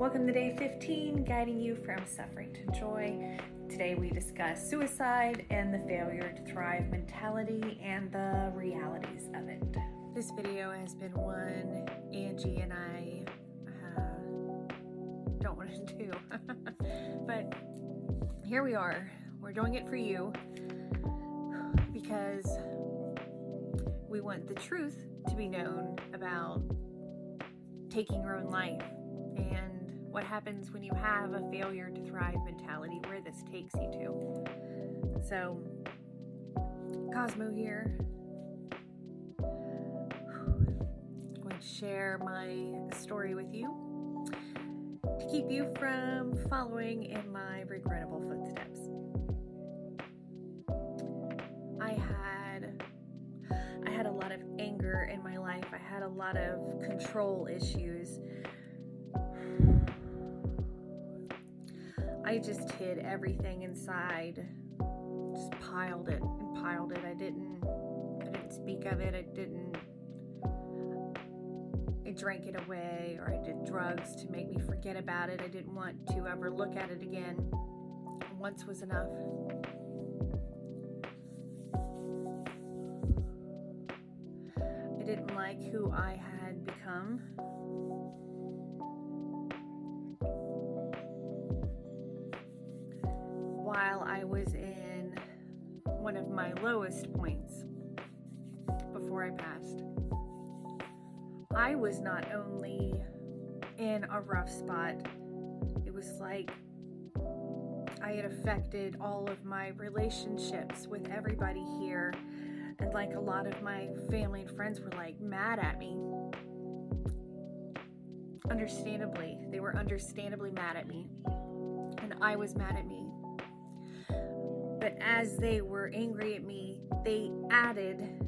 Welcome to day 15, guiding you from suffering to joy. Today we discuss suicide and the failure to thrive mentality and the realities of it. This video has been one Angie and I don't want to do, but here we are. We're doing it for you because we want the truth to be known about taking your own life and what happens when you have a failure to thrive mentality, where this takes you to. So, Cosmo here. I'm going to share my story with you to keep you from following in my regrettable footsteps. I had a lot of anger in my life. I had a lot of control issues. I just hid everything inside, just piled it and piled it. I didn't speak of it. I drank it away, or I did drugs to make me forget about it. I didn't want to ever look at it again. Once was enough. I didn't like who I had become. While I was in one of my lowest points before I passed, I was not only in a rough spot, it was like I had affected all of my relationships with everybody here, and like a lot of my family and friends were like mad at me. Understandably, they were understandably mad at me, and I was mad at me. But as they were angry at me, they added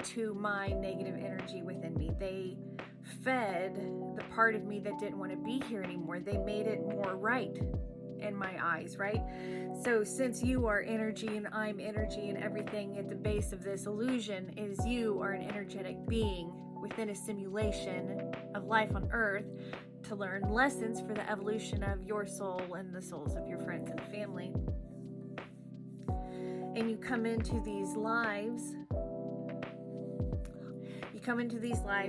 to my negative energy within me. They fed the part of me that didn't want to be here anymore. They made it more right in my eyes, right? So since you are energy and I'm energy, and everything at the base of this illusion is you are an energetic being within a simulation of life on earth to learn lessons for the evolution of your soul and the souls of your friends and family. And you come into these lives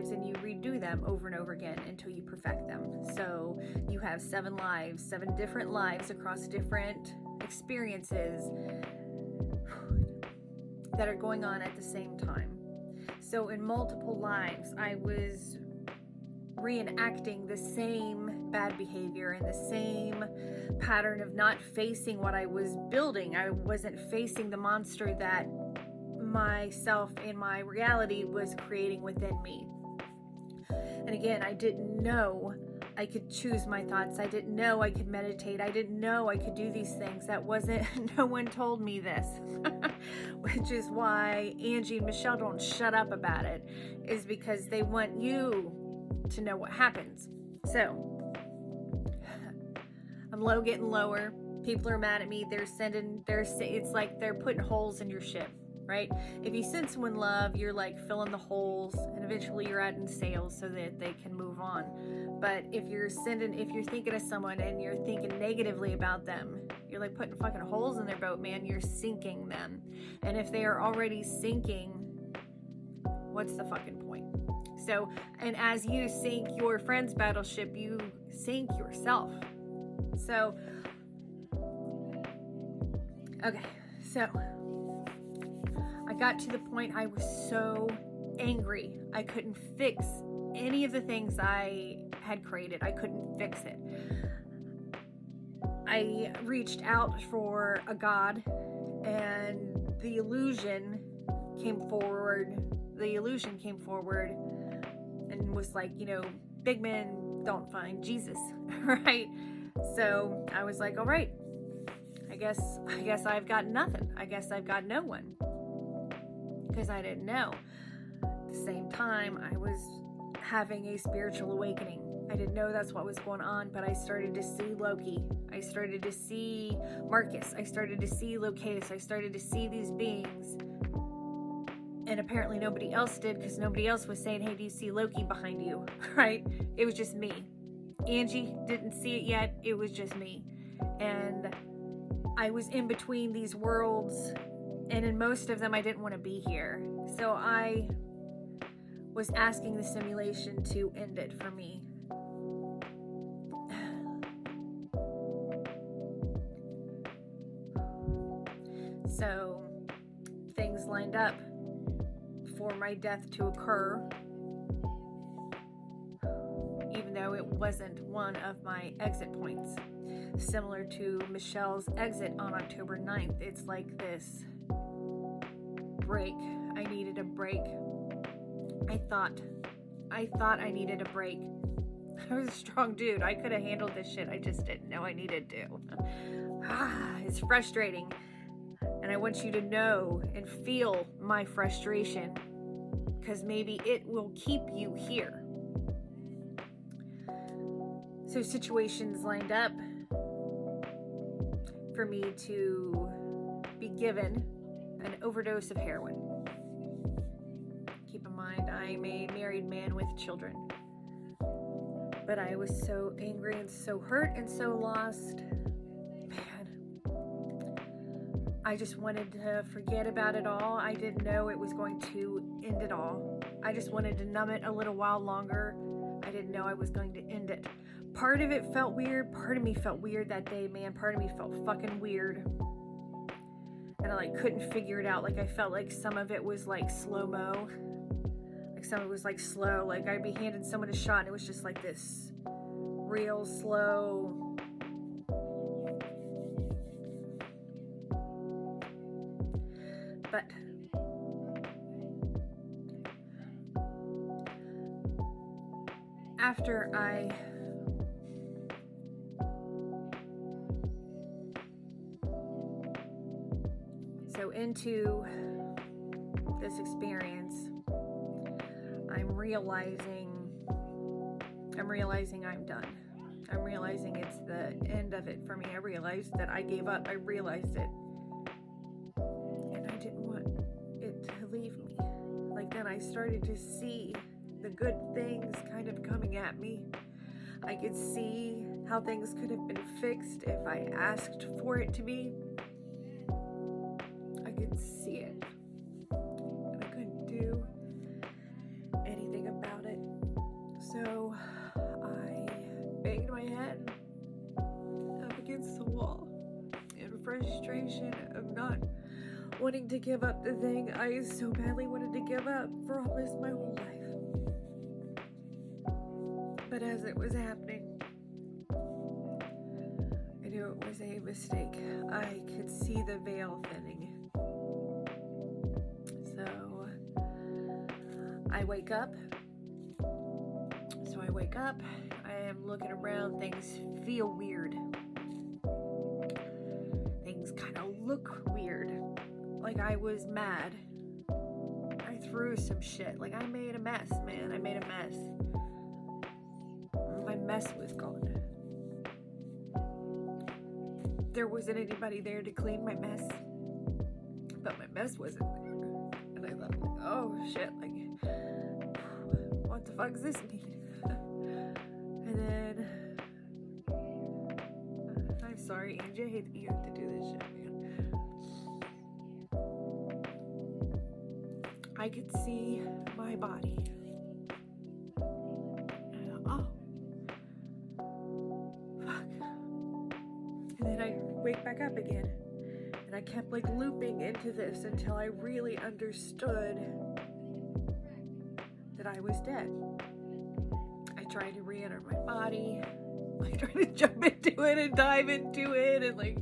and you redo them over and over again until you perfect them. So you have 7 lives, 7 different lives across different experiences that are going on at the same time. So in multiple lives, I was reenacting the same bad behavior and the same pattern of not facing what I was building. I wasn't facing the monster that myself and my reality was creating within me. And again, I didn't know I could choose my thoughts. I didn't know I could meditate. I didn't know I could do these things. That wasn't, no one told me this, which is why Angie and Michelle don't shut up about it, is because they want you to know what happens. So I'm low, getting lower. People are mad at me. It's like they're putting holes in your ship, right? If you send someone love, you're like filling the holes, and eventually you're adding sails so that they can move on. But if you're thinking of someone and you're thinking negatively about them, you're like putting fucking holes in their boat, man. You're sinking them. And if they are already sinking, what's the fucking point? So, and as you sink your friend's battleship, you sink yourself. So, okay, so I got to the point I was so angry. I couldn't fix any of the things I had created. I couldn't fix it. I reached out for a God, and the illusion came forward and was like, big men don't find Jesus, right? So I was like, all right, I guess I've got nothing. I guess I've got no one, because I didn't know. At the same time, I was having a spiritual awakening. I didn't know that's what was going on, but I started to see Loki. I started to see Marcus. I started to see Locatus. I started to see these beings. And apparently nobody else did, because nobody else was saying, hey, do you see Loki behind you? Right? It was just me. Angie didn't see it yet. It was just me. And I was in between these worlds, and in most of them I didn't want to be here. So I was asking the simulation to end it for me. So things lined up for my death to occur, even though it wasn't one of my exit points. Similar to Michelle's exit on October 9th. It's like this break. I needed a break. I thought I needed a break. I was a strong dude. I could have handled this shit. I just didn't know I needed to. It's frustrating. And I want you to know and feel my frustration, because maybe it will keep you here. So situations lined up for me to be given an overdose of heroin. Keep in mind, I'm a married man with children. But I was so angry and so hurt and so lost. Man, I just wanted to forget about it all. I didn't know it was going to end it all. I just wanted to numb it a little while longer. I didn't know I was going to end it. Part of it felt weird. Part of me felt weird that day, man. Part of me felt fucking weird. And I couldn't figure it out. I felt like some of it was slow-mo. Some of it was slow. I'd be handing someone a shot and it was just this real slow. But after into this experience, I'm realizing I'm done. I'm realizing it's the end of it for me. I realized that I gave up. I realized it. And I didn't want it to leave me. Then I started to see the good things kind of coming at me. I could see how things could have been fixed if I asked for it to be. I could see it. And I couldn't do anything about it. So I banged my head up against the wall in frustration of not wanting to give up the thing I so badly wanted to give up for almost my whole life. But as it was happening, I knew it was a mistake. I could see the veil thinning. So I wake up. I am looking around. Things feel weird. Things kind of look weird. I was mad. I threw some shit. I made a mess, man. I made a mess. My mess was gone. There wasn't anybody there to clean my mess. But my mess wasn't there. And I thought, oh shit, what the fuck does this mean? And then, I'm sorry, Angie, I hate that you have to do this shit, man. I could see my body. Oh, fuck. And then I wake back up again. And I kept looping into this until I really understood that I was dead. I tried to re-enter my body. I tried to jump into it and dive into it and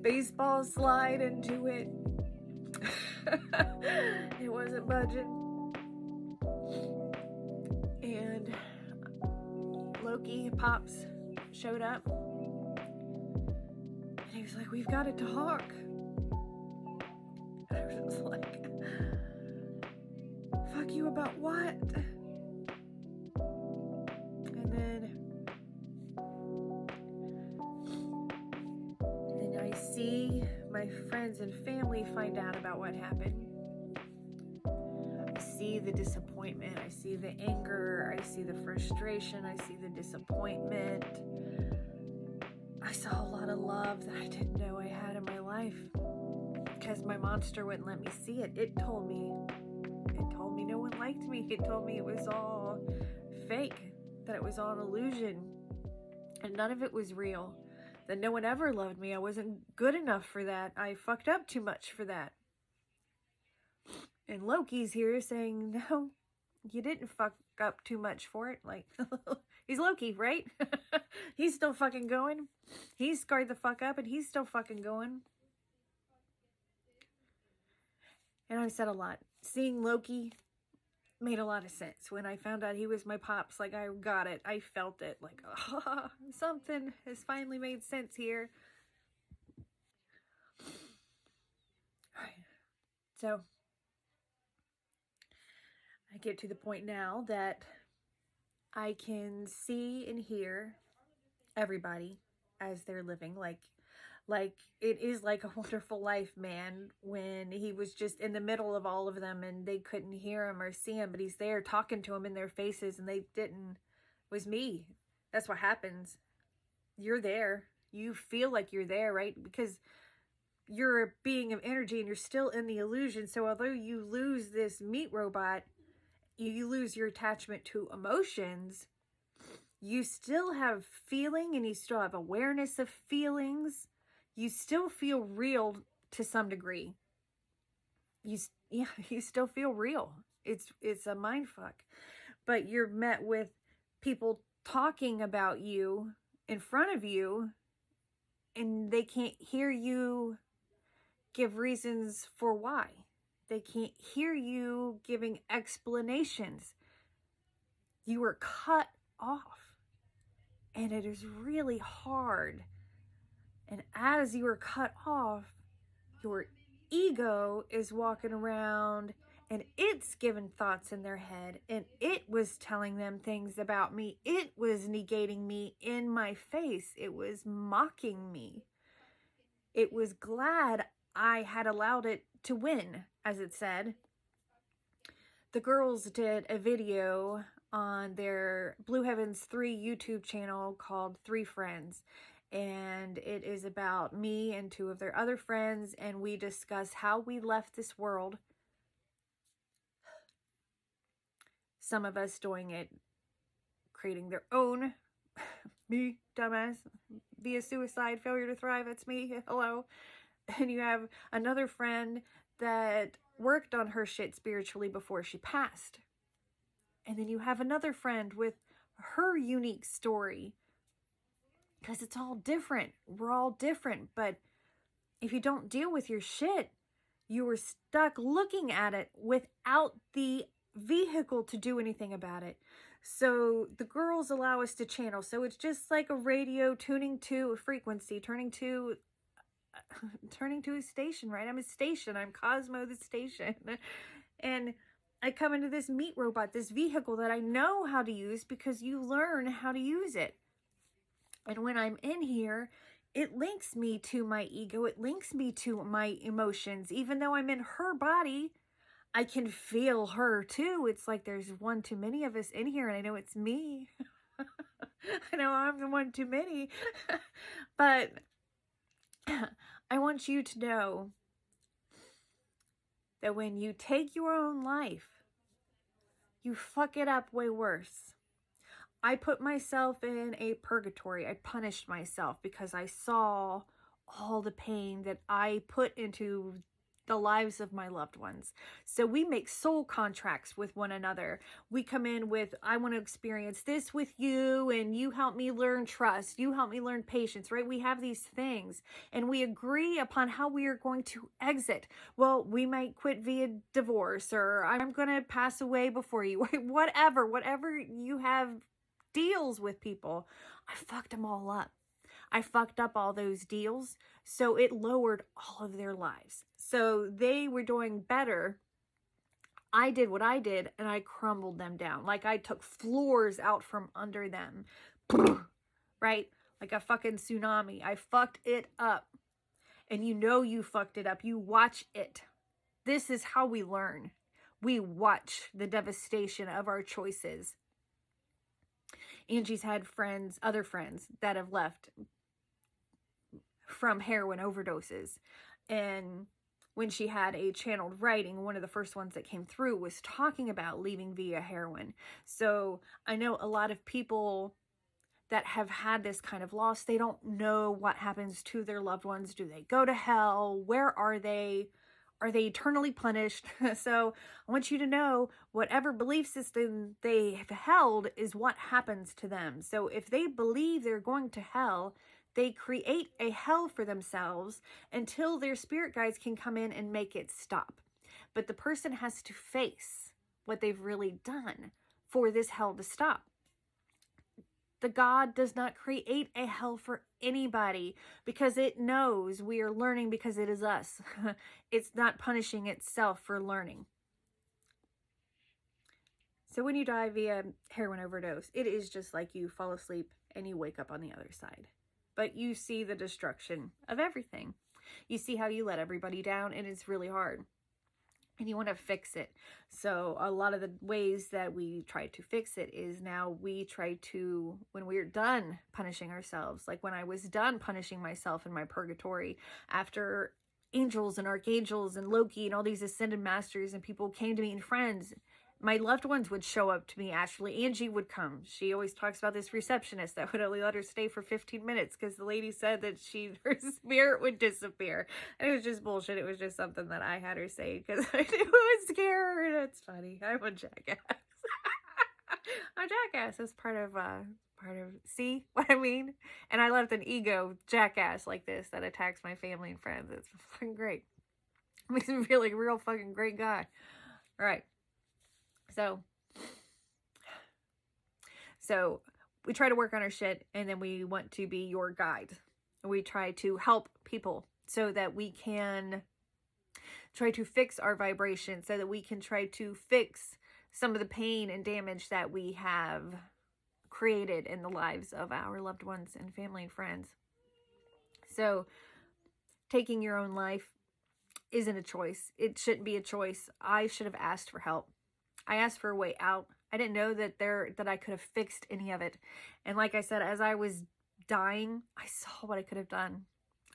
baseball slide into it. It wasn't budging. And Loki Pops showed up. And he was like, we've got to talk. And I was just like, fuck you about what? And then I see my friends and family find out about what happened. I see the disappointment. I see the anger. I see the frustration. I see the disappointment. I saw a lot of love that I didn't know I had in my life because my monster wouldn't let me see it. It told me no one liked me. It told me it was all fake, that it was all an illusion, and none of it was real, that no one ever loved me. I wasn't good enough for that. I fucked up too much for that. And Loki's here saying, no, you didn't fuck up too much for it. Like, he's Loki, right? He's still fucking going. He's scarred the fuck up and he's still fucking going. And I've said a lot. Seeing Loki made a lot of sense. When I found out he was my pops, like, I got it. I felt it. Like, oh, something has finally made sense here. All right. So I get to the point now that I can see and hear everybody as they're living. Like it is like A Wonderful Life, man, when he was just in the middle of all of them and they couldn't hear him or see him, but he's there talking to them in their faces and they didn't. It was me. That's what happens. You're there. You feel like you're there, right? Because you're a being of energy and you're still in the illusion. So although you lose this meat robot, you lose your attachment to emotions, you still have feeling and you still have awareness of feelings. You still feel real to some degree. You still feel real. It's a mind fuck. But you're met with people talking about you in front of you and they can't hear you give reasons for why. They can't hear you giving explanations. You were cut off. And it is really hard. And as you were cut off, your ego is walking around and it's given thoughts in their head and it was telling them things about me. It was negating me in my face. It was mocking me. It was glad I had allowed it to win, as it said. The girls did a video on their Blue Heavens 3 YouTube channel called 3 Friends. And it is about me and 2 of their other friends. And we discuss how we left this world. Some of us doing it, creating their own. Me, dumbass, via suicide, failure to thrive. That's me. Hello. And you have another friend that worked on her shit spiritually before she passed. And then you have another friend with her unique story. Because it's all different. We're all different. But if you don't deal with your shit, you were stuck looking at it without the vehicle to do anything about it. So the girls allow us to channel. So it's just like a radio tuning to a frequency, turning to a station, right? I'm a station. I'm Cosmo the station. And I come into this meat robot, this vehicle that I know how to use because you learn how to use it. And when I'm in here, it links me to my ego. It links me to my emotions. Even though I'm in her body, I can feel her too. It's like there's one too many of us in here and I know it's me. I know I'm the one too many. But I want you to know that when you take your own life, you fuck it up way worse. I put myself in a purgatory. I punished myself because I saw all the pain that I put into the lives of my loved ones. So we make soul contracts with one another. We come in with, I want to experience this with you, and you help me learn trust. You help me learn patience, right? We have these things, and we agree upon how we are going to exit. Well, we might quit via divorce, or I'm going to pass away before you, whatever you have deals with people. I fucked them all up. I fucked up all those deals, so it lowered all of their lives. So they were doing better. I did what I did, and I crumbled them down. Like I took floors out from under them. Right? Like a fucking tsunami. I fucked it up. And you know you fucked it up. You watch it. This is how we learn. We watch the devastation of our choices. Angie's had friends, other friends, that have left from heroin overdoses. And when she had a channeled writing, one of the first ones that came through was talking about leaving via heroin. So I know a lot of people that have had this kind of loss, they don't know what happens to their loved ones. Do they go to hell? Where are they? Are they eternally punished? So I want you to know whatever belief system they have held is what happens to them. So if they believe they're going to hell, they create a hell for themselves until their spirit guides can come in and make it stop. But the person has to face what they've really done for this hell to stop. The God does not create a hell for anybody because it knows we are learning because it is us. It's not punishing itself for learning. So when you die via heroin overdose, it is just like you fall asleep and you wake up on the other side. But you see the destruction of everything. You see how you let everybody down, and it's really hard. And you want to fix it. So a lot of the ways that we try to fix it is now we try to, when we're done punishing ourselves, like when I was done punishing myself in my purgatory after angels and archangels and Loki and all these ascended masters and people came to me and friends, my loved ones would show up to me. Actually, Angie would come. She always talks about this receptionist that would only let her stay for 15 minutes because the lady said that her spirit would disappear. And it was just bullshit. It was just something that I had her say because I knew it would scare her. And it's funny. I'm a jackass. I'm a jackass. It's part of, see what I mean? And I left an ego jackass like this that attacks my family and friends. It's fucking great. It makes me feel like a real fucking great guy. All right. So we try to work on our shit, and then we want to be your guide. We try to help people so that we can try to fix our vibration, so that we can try to fix some of the pain and damage that we have created in the lives of our loved ones and family and friends. So taking your own life isn't a choice. It shouldn't be a choice. I should have asked for help. I asked for a way out. I didn't know that I could have fixed any of it. And like I said, as I was dying, I saw what I could have done.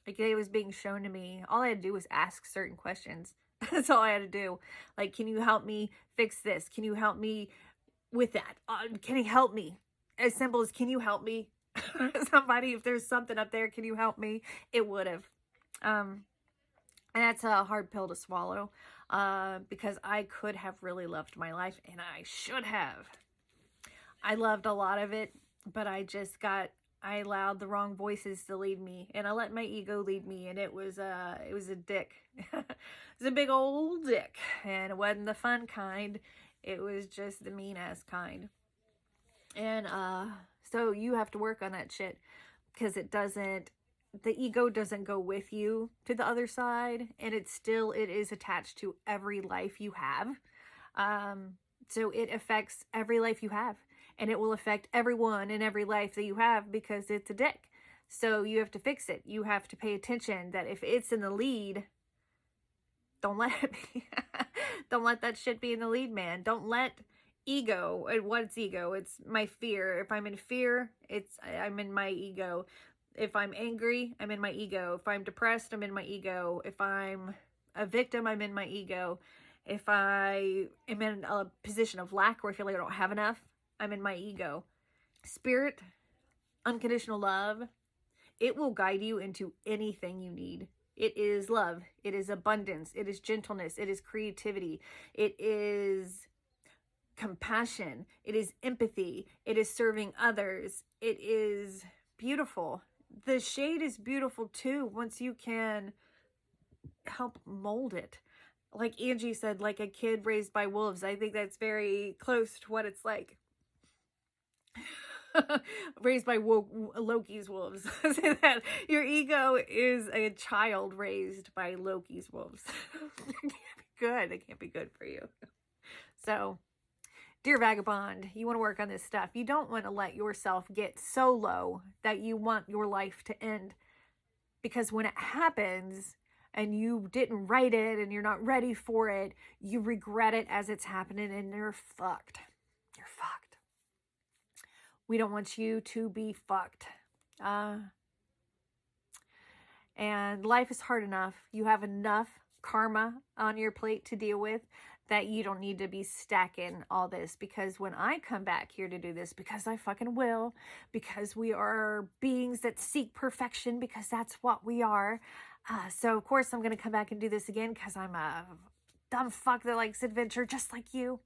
Like, it was being shown to me. All I had to do was ask certain questions. That's all I had to do. Like, can you help me fix this? Can you help me with that? Can you help me? As simple as, can you help me? Somebody, if there's something up there, can you help me? It would have. And that's a hard pill to swallow. Because I could have really loved my life, and I should have. I loved a lot of it, but I allowed the wrong voices to lead me, and I let my ego lead me, and it was a dick. It was a big old dick, and it wasn't the fun kind. It was just the mean ass kind. And so you have to work on that shit, because the ego doesn't go with you to the other side, and it is attached to every life you have. So it affects every life you have, and it will affect everyone in every life that you have because it's a dick. So you have to fix it. You have to pay attention that if it's in the lead, don't let it be. Don't let that shit be in the lead, man. Don't let ego, and what's ego? It's my fear. If I'm in fear, I'm in my ego. If I'm angry, I'm in my ego. If I'm depressed, I'm in my ego. If I'm a victim, I'm in my ego. If I am in a position of lack where I feel like I don't have enough, I'm in my ego. Spirit, unconditional love, it will guide you into anything you need. It is love. It is abundance. It is gentleness. It is creativity. It is compassion. It is empathy. It is serving others. It is beautiful. The shade is beautiful too once you can help mold it. Like Angie said, like a kid raised by wolves. I think that's very close to what it's like. Raised by Loki's wolves. Say that your ego is a child raised by Loki's wolves. It can't be good. It can't be good for you. So, dear vagabond, you want to work on this stuff. You don't want to let yourself get so low that you want your life to end. Because when it happens, and you didn't write it and you're not ready for it, you regret it as it's happening and you're fucked. You're fucked. We don't want you to be fucked. And life is hard enough. You have enough karma on your plate to deal with that you don't need to be stacking all this, because when I come back here to do this, because I fucking will, because we are beings that seek perfection, because that's what we are. So of course I'm going to come back and do this again because I'm a dumb fuck that likes adventure just like you.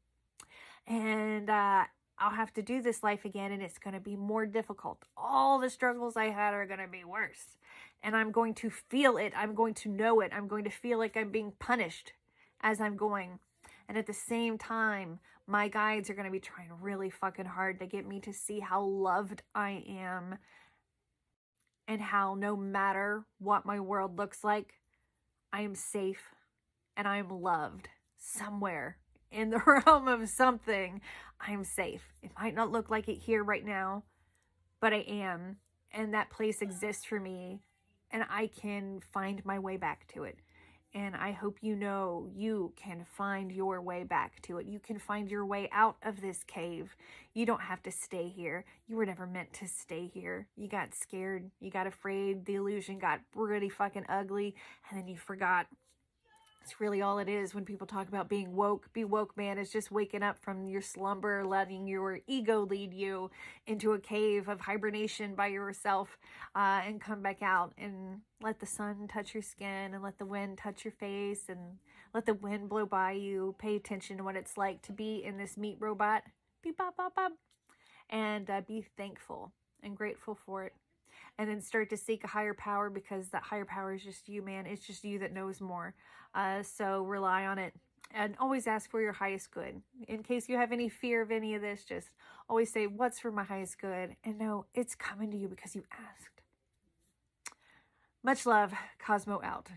And I'll have to do this life again, and it's going to be more difficult. All the struggles I had are going to be worse. And I'm going to feel it. I'm going to know it. I'm going to feel like I'm being punished as I'm going. And at the same time, my guides are going to be trying really fucking hard to get me to see how loved I am, and how no matter what my world looks like, I am safe and I am loved somewhere in the realm of something. I'm safe. It might not look like it here right now, but I am. And that place exists for me, and I can find my way back to it. And I hope you know you can find your way back to it. You can find your way out of this cave. You don't have to stay here. You were never meant to stay here. You got scared. You got afraid. The illusion got really fucking ugly. And then you forgot. It's really all it is when people talk about being woke. Be woke, man. It's just waking up from your slumber, letting your ego lead you into a cave of hibernation by yourself, and come back out and let the sun touch your skin and let the wind touch your face and let the wind blow by you. Pay attention to what it's like to be in this meat robot. Beep, bop, bop, bop. And be thankful and grateful for it. And then start to seek a higher power, because that higher power is just you, man. It's just you that knows more. So rely on it, and always ask for your highest good. In case you have any fear of any of this, just always say, what's for my highest good? And know it's coming to you because you asked. Much love. Cosmo out.